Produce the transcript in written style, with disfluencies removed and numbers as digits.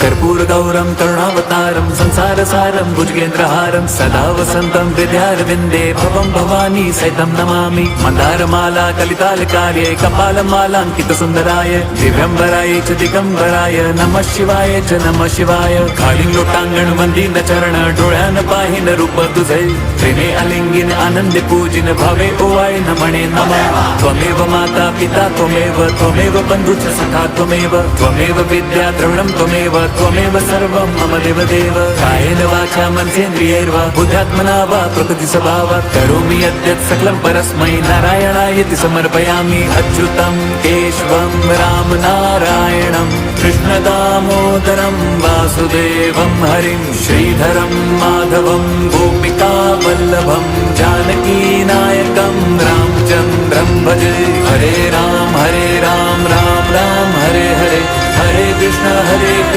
कर्पूरगौरं करुणावतारं संसारसारं भुजगेन्द्रहारं सदा वसन्तं हृदयारविन्दे भवं भवानी सहितं नमामि। मन्दारमाला कलितालकार्ये कपालमालाङ्कितसुन्दराय दिव्यम्बराय च दिगम्बराय नमः शिवाय च नमः शिवाय। कालिं लोटांगण वंदीन चरण डोळ्यान पाहिन रूप तुझे प्रेमे अलिंगिन आनंदे पूजिन भावे ओवाय नमणे नमः। त्वमेव माता पिता त्वमेव बन्धुश्च सखा त्वमेव विद्या द्रविणं त्वमेव सर्वं मम देवदेव। कायेन वाचा मनसेन्द्रियैर्वा बुद्ध्यात्मना वा प्रकृतिस्वभावात् करोमि यद्यत् सकलं परस्मै नारायणायति समर्पयामि। अच्युतं केशवं राम नारायणं कृष्णदामोदरं वासुदेवं हरिं श्रीधरं माधवं गोपिका वल्लभं जानकीनायकं रामचन्द्रं भजे। हरे राम राम राम हरे हरे हरे कृष्ण